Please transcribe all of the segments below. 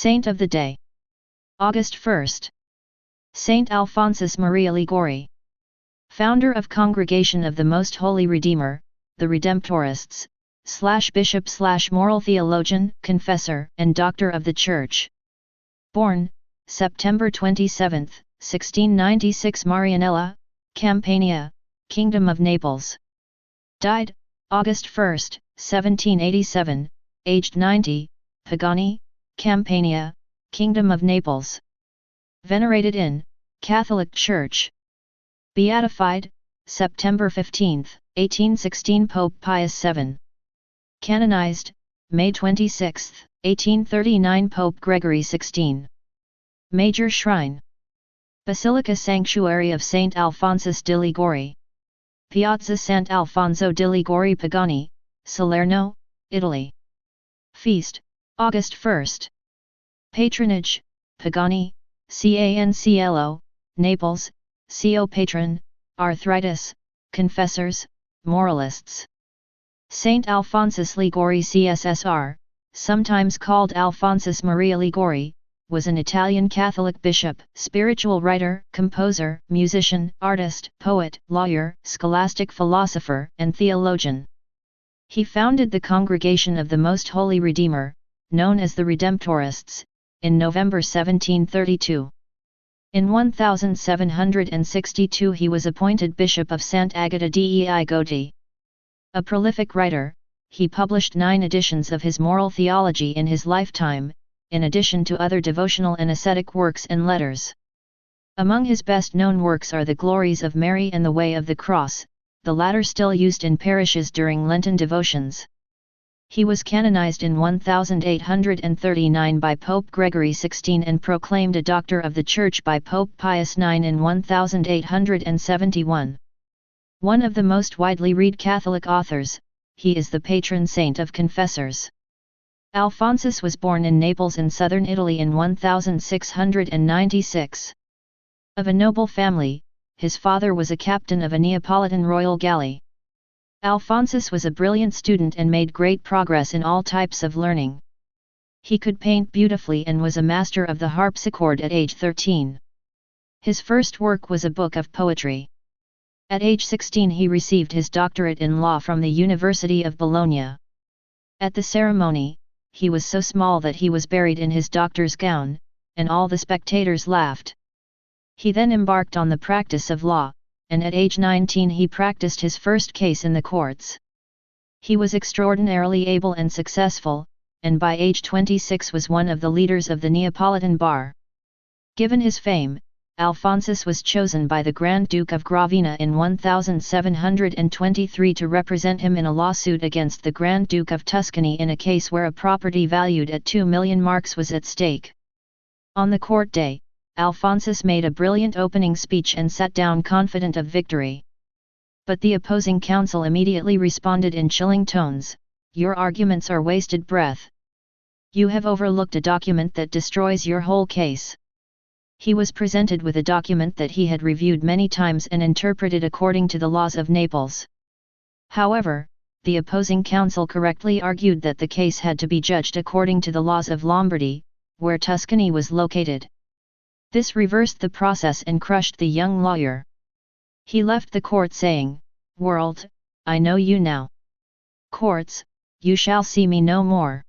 Saint of the Day. August 1st. Saint Alphonsus Maria Liguori. Founder of Congregation of the Most Holy Redeemer, the Redemptorists, /bishop / moral theologian, confessor, and doctor of the Church. Born, September 27, 1696 Marianella, Campania, Kingdom of Naples. Died, August 1, 1787, aged 90, Pagani, Campania, Kingdom of Naples. Venerated in Catholic Church. Beatified, September 15, 1816 Pope Pius VII. Canonized, May 26, 1839 Pope Gregory XVI. Major Shrine. Basilica Sanctuary of Saint Alphonsus di Liguori. Piazza Sant'Alfonso di Liguori Pagani, Salerno, Italy. Feast, August 1. Patronage, Pagani, Cancelo, Naples, CO Patron, Arthritis, Confessors, Moralists. Saint Alphonsus Liguori CSSR, sometimes called Alphonsus Maria Liguori, was an Italian Catholic bishop, spiritual writer, composer, musician, artist, poet, lawyer, scholastic philosopher, and theologian. He founded the Congregation of the Most Holy Redeemer, known as the Redemptorists, in November 1732. In 1762 he was appointed Bishop of Sant'Agata dei Goti. A prolific writer, he published 9 editions of his moral theology in his lifetime, in addition to other devotional and ascetic works and letters. Among his best-known works are the Glories of Mary and the Way of the Cross, the latter still used in parishes during Lenten devotions. He was canonized in 1839 by Pope Gregory XVI and proclaimed a Doctor of the Church by Pope Pius IX in 1871. One of the most widely read Catholic authors, he is the patron saint of confessors. Alphonsus was born in Naples in southern Italy in 1696. Of a noble family, his father was a captain of a Neapolitan royal galley. Alphonsus was a brilliant student and made great progress in all types of learning. He could paint beautifully and was a master of the harpsichord at age 13. His first work was a book of poetry. At age 16 he received his doctorate in law from the University of Bologna. At the ceremony, he was so small that he was buried in his doctor's gown, and all the spectators laughed. He then embarked on the practice of law, and at age 19 he practiced his first case in the courts. He was extraordinarily able and successful, and by age 26 was one of the leaders of the Neapolitan bar. Given his fame, Alphonsus was chosen by the Grand Duke of Gravina in 1723 to represent him in a lawsuit against the Grand Duke of Tuscany in a case where a property valued at 2 million marks was at stake. On the court day, Alphonsus made a brilliant opening speech and sat down confident of victory. But the opposing counsel immediately responded in chilling tones, "Your arguments are wasted breath. You have overlooked a document that destroys your whole case." He was presented with a document that he had reviewed many times and interpreted according to the laws of Naples. However, the opposing counsel correctly argued that the case had to be judged according to the laws of Lombardy, where Tuscany was located. This reversed the process and crushed the young lawyer. He left the court saying, "World, I know you now. Courts, you shall see me no more."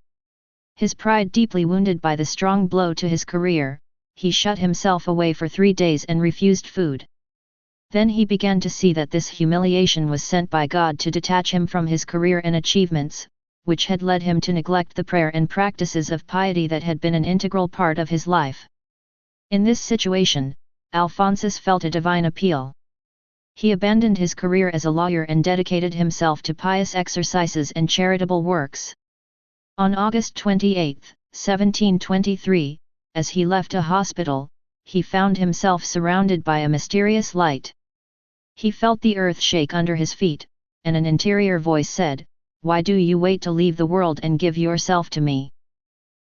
His pride deeply wounded by the strong blow to his career, he shut himself away for 3 days and refused food. Then he began to see that this humiliation was sent by God to detach him from his career and achievements, which had led him to neglect the prayer and practices of piety that had been an integral part of his life. In this situation, Alphonsus felt a divine appeal. He abandoned his career as a lawyer and dedicated himself to pious exercises and charitable works. On August 28, 1723, as he left a hospital, he found himself surrounded by a mysterious light. He felt the earth shake under his feet, and an interior voice said, "Why do you wait to leave the world and give yourself to me?"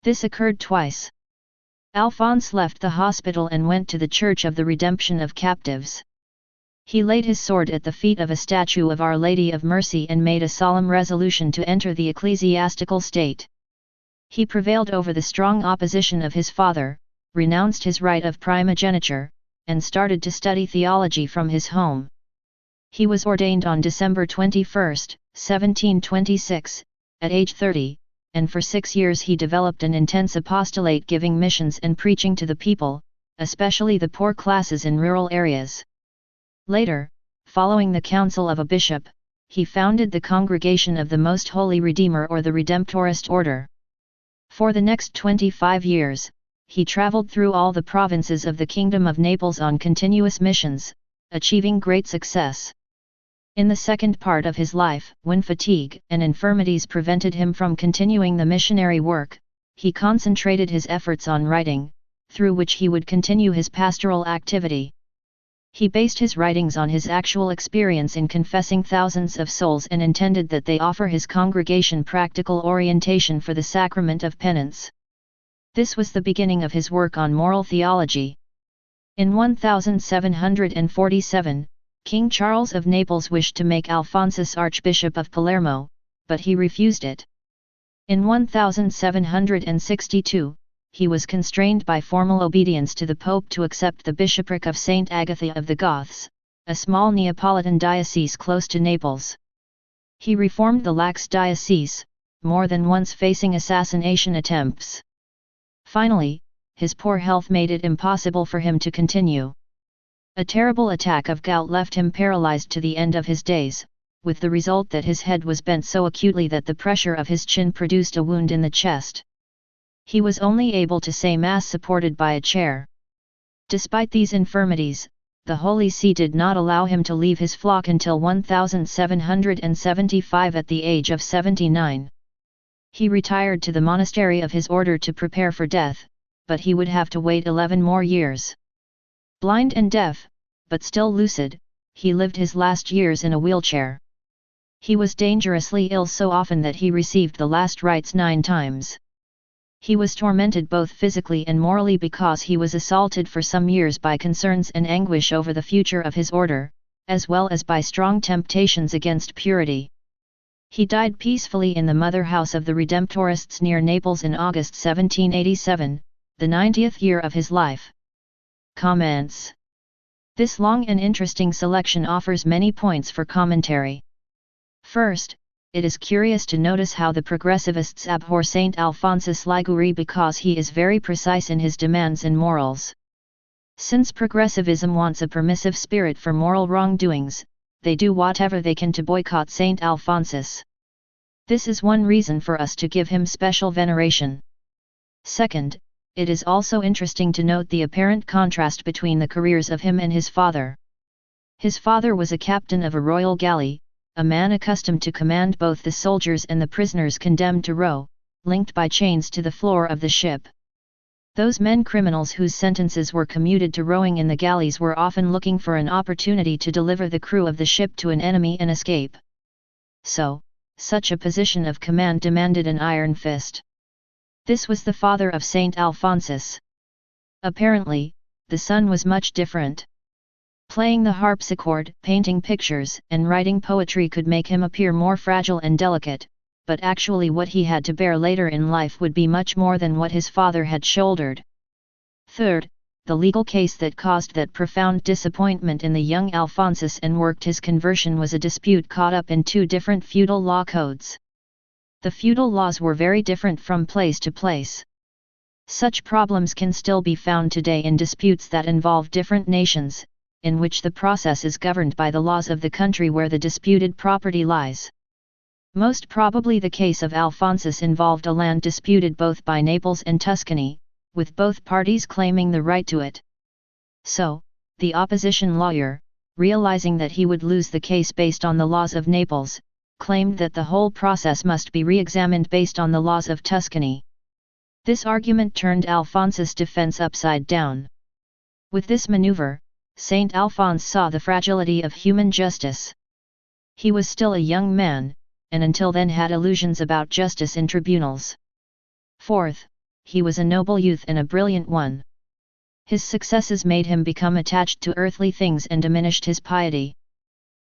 This occurred twice. Alphonse left the hospital and went to the Church of the Redemption of Captives. He laid his sword at the feet of a statue of Our Lady of Mercy and made a solemn resolution to enter the ecclesiastical state. He prevailed over the strong opposition of his father, renounced his right of primogeniture, and started to study theology from his home. He was ordained on December 21, 1726, at age 30, and for 6 years he developed an intense apostolate, giving missions and preaching to the people, especially the poor classes in rural areas. Later, following the counsel of a bishop, he founded the Congregation of the Most Holy Redeemer, or the Redemptorist order. For the next 25 years, he traveled through all the provinces of the Kingdom of Naples on continuous missions, achieving great success. In the second part of his life, when fatigue and infirmities prevented him from continuing the missionary work, he concentrated his efforts on writing, through which he would continue his pastoral activity. He based his writings on his actual experience in confessing thousands of souls and intended that they offer his congregation practical orientation for the sacrament of penance. This was the beginning of his work on moral theology. In 1747, King Charles of Naples wished to make Alphonsus Archbishop of Palermo, but he refused it. In 1762, he was constrained by formal obedience to the Pope to accept the bishopric of Saint Agatha of the Goths, a small Neapolitan diocese close to Naples. He reformed the lax diocese, more than once facing assassination attempts. Finally, his poor health made it impossible for him to continue. A terrible attack of gout left him paralyzed to the end of his days, with the result that his head was bent so acutely that the pressure of his chin produced a wound in the chest. He was only able to say Mass supported by a chair. Despite these infirmities, the Holy See did not allow him to leave his flock until 1775 at the age of 79. He retired to the monastery of his order to prepare for death, but he would have to wait 11 more years. Blind and deaf, but still lucid, he lived his last years in a wheelchair. He was dangerously ill so often that he received the last rites 9 times. He was tormented both physically and morally because he was assaulted for some years by concerns and anguish over the future of his order, as well as by strong temptations against purity. He died peacefully in the mother house of the Redemptorists near Naples in August 1787, the 90th year of his life. Comments. This long and interesting selection offers many points for commentary. First, it is curious to notice how the progressivists abhor Saint Alphonsus Liguori because he is very precise in his demands and morals. Since progressivism wants a permissive spirit for moral wrongdoings, they do whatever they can to boycott Saint Alphonsus. This is one reason for us to give him special veneration. Second, it is also interesting to note the apparent contrast between the careers of him and his father. His father was a captain of a royal galley, a man accustomed to command both the soldiers and the prisoners condemned to row, linked by chains to the floor of the ship. Those men criminals whose sentences were commuted to rowing in the galleys were often looking for an opportunity to deliver the crew of the ship to an enemy and escape. So, such a position of command demanded an iron fist. This was the father of Saint Alphonsus. Apparently, the son was much different. Playing the harpsichord, painting pictures, and writing poetry could make him appear more fragile and delicate, but actually what he had to bear later in life would be much more than what his father had shouldered. Third, the legal case that caused that profound disappointment in the young Alphonsus and worked his conversion was a dispute caught up in 2 different feudal law codes. The feudal laws were very different from place to place. Such problems can still be found today in disputes that involve different nations, in which the process is governed by the laws of the country where the disputed property lies. Most probably the case of Alphonsus involved a land disputed both by Naples and Tuscany, with both parties claiming the right to it. So, the opposition lawyer, realizing that he would lose the case based on the laws of Naples, claimed that the whole process must be re-examined based on the laws of Tuscany. This argument turned Alphonsus' defense upside down. With this maneuver, Saint Alphonse saw the fragility of human justice. He was still a young man, and until then had illusions about justice in tribunals. Fourth, he was a noble youth and a brilliant one. His successes made him become attached to earthly things and diminished his piety.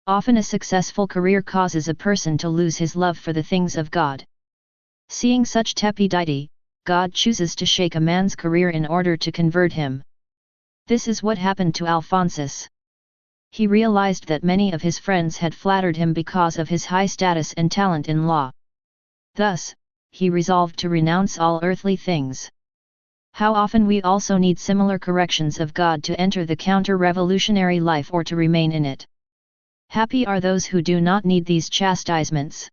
Often a successful career causes a person to lose his love for the things of God. Seeing such tepidity, God chooses to shake a man's career in order to convert him. This is what happened to Alphonsus. He realized that many of his friends had flattered him because of his high status and talent in law. Thus, he resolved to renounce all earthly things. How often we also need similar corrections of God to enter the counter-revolutionary life or to remain in it. Happy are those who do not need these chastisements.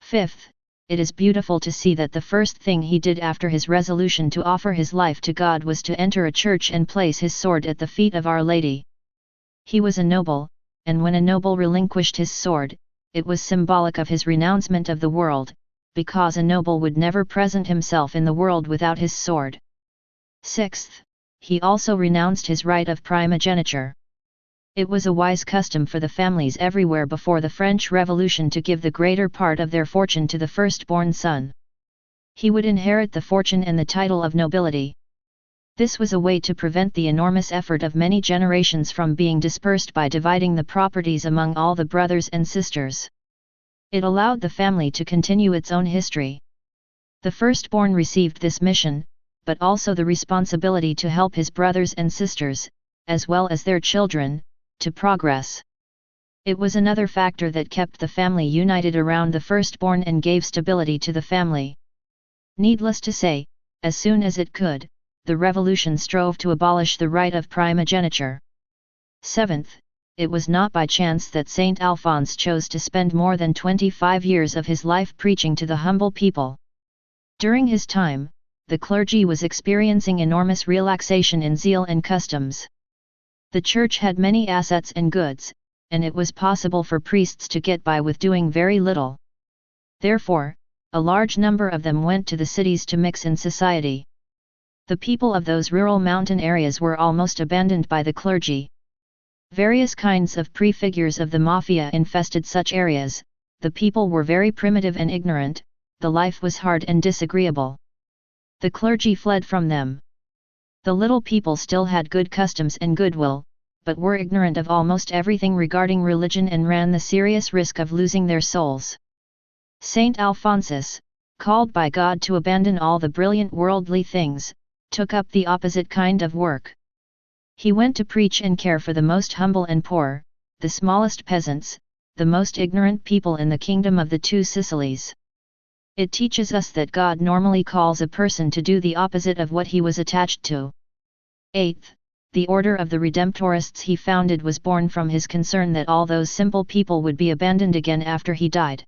Fifth, it is beautiful to see that the first thing he did after his resolution to offer his life to God was to enter a church and place his sword at the feet of Our Lady. He was a noble, and when a noble relinquished his sword, it was symbolic of his renouncement of the world, because a noble would never present himself in the world without his sword. Sixth, he also renounced his right of primogeniture. It was a wise custom for the families everywhere before the French Revolution to give the greater part of their fortune to the firstborn son. He would inherit the fortune and the title of nobility. This was a way to prevent the enormous effort of many generations from being dispersed by dividing the properties among all the brothers and sisters. It allowed the family to continue its own history. The firstborn received this mission, but also the responsibility to help his brothers and sisters, as well as their children, to progress. It was another factor that kept the family united around the firstborn and gave stability to the family. Needless to say, as soon as it could, the revolution strove to abolish the right of primogeniture. Seventh, it was not by chance that Saint Alphonse chose to spend more than 25 years of his life preaching to the humble people. During his time, the clergy was experiencing enormous relaxation in zeal and customs. The church had many assets and goods, and it was possible for priests to get by with doing very little. Therefore, a large number of them went to the cities to mix in society. The people of those rural mountain areas were almost abandoned by the clergy. Various kinds of prefigures of the mafia infested such areas, the people were very primitive and ignorant, the life was hard and disagreeable. The clergy fled from them. The little people still had good customs and goodwill, but were ignorant of almost everything regarding religion and ran the serious risk of losing their souls. Saint Alphonsus, called by God to abandon all the brilliant worldly things, took up the opposite kind of work. He went to preach and care for the most humble and poor, the smallest peasants, the most ignorant people in the kingdom of the two Sicilies. It teaches us that God normally calls a person to do the opposite of what he was attached to. Eighth, the order of the Redemptorists he founded was born from his concern that all those simple people would be abandoned again after he died.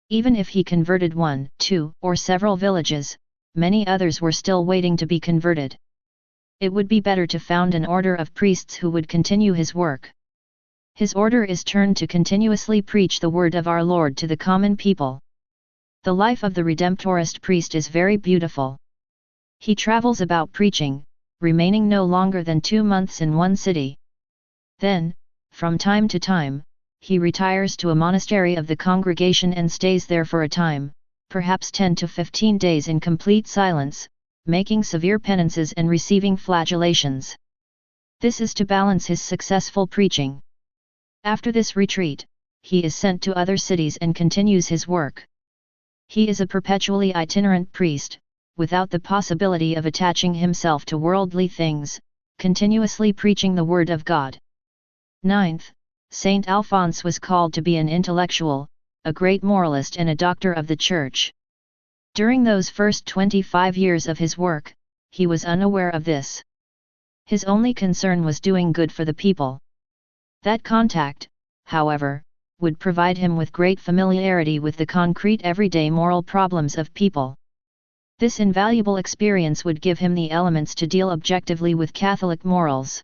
Even if he converted 1, 2, or several villages, many others were still waiting to be converted. It would be better to found an order of priests who would continue his work. His order is turned to continuously preach the word of our Lord to the common people. The life of the Redemptorist priest is very beautiful. He travels about preaching, remaining no longer than 2 months in one city. Then, from time to time, he retires to a monastery of the congregation and stays there for a time, perhaps 10 to 15 days in complete silence, making severe penances and receiving flagellations. This is to balance his successful preaching. After this retreat, he is sent to other cities and continues his work. He is a perpetually itinerant priest, without the possibility of attaching himself to worldly things, continuously preaching the word of God. Ninth, Saint Alphonse was called to be an intellectual, a great moralist and a doctor of the Church. During those first 25 years of his work, he was unaware of this. His only concern was doing good for the people. That contact, however, would provide him with great familiarity with the concrete everyday moral problems of people. This invaluable experience would give him the elements to deal objectively with Catholic morals.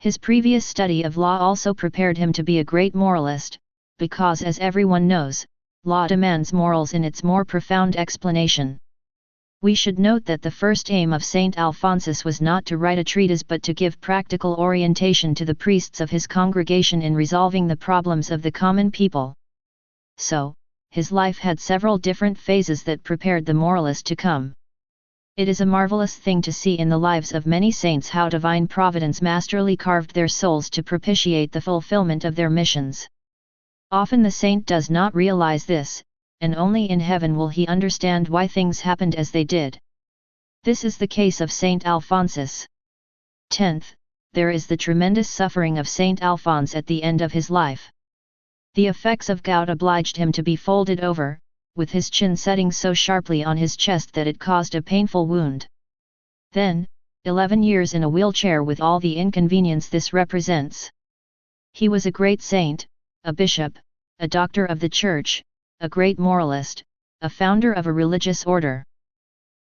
His previous study of law also prepared him to be a great moralist, because as everyone knows, law demands morals in its more profound explanation. We should note that the first aim of Saint Alphonsus was not to write a treatise but to give practical orientation to the priests of his congregation in resolving the problems of the common people. So, his life had several different phases that prepared the moralist to come. It is a marvelous thing to see in the lives of many saints how divine providence masterly carved their souls to propitiate the fulfillment of their missions. Often the saint does not realize this, and only in heaven will he understand why things happened as they did. This is the case of Saint Alphonsus. 10th, there is the tremendous suffering of Saint Alphonse at the end of his life. The effects of gout obliged him to be folded over, with his chin setting so sharply on his chest that it caused a painful wound. Then, 11 years in a wheelchair with all the inconvenience this represents. He was a great saint, a bishop, a doctor of the Church, a great moralist, a founder of a religious order.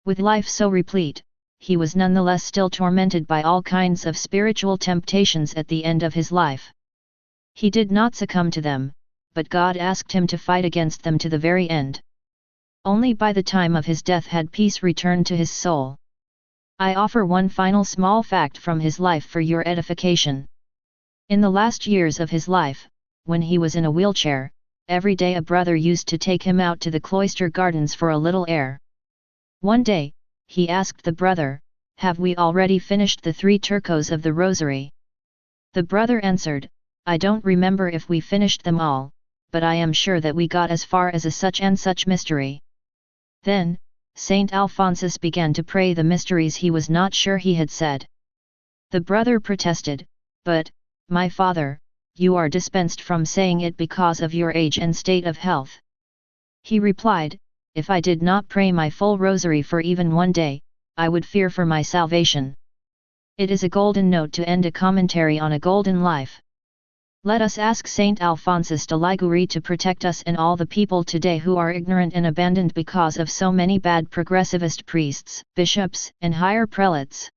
With life so replete, he was nonetheless still tormented by all kinds of spiritual temptations at the end of his life. He did not succumb to them, but God asked him to fight against them to the very end. Only by the time of his death had peace returned to his soul. I offer one final small fact from his life for your edification. In the last years of his life, when he was in a wheelchair, every day a brother used to take him out to the cloister gardens for a little air. One day, he asked the brother, "Have we already finished the 3 turcos of the Rosary?" The brother answered, "I don't remember if we finished them all, but I am sure that we got as far as a such and such mystery." Then, Saint Alphonsus began to pray the mysteries he was not sure he had said. The brother protested, "But, my father, you are dispensed from saying it because of your age and state of health." He replied, "If I did not pray my full rosary for even one day, I would fear for my salvation." It is a golden note to end a commentary on a golden life. Let us ask Saint Alphonsus de Liguori to protect us and all the people today who are ignorant and abandoned because of so many bad progressivist priests, bishops, and higher prelates.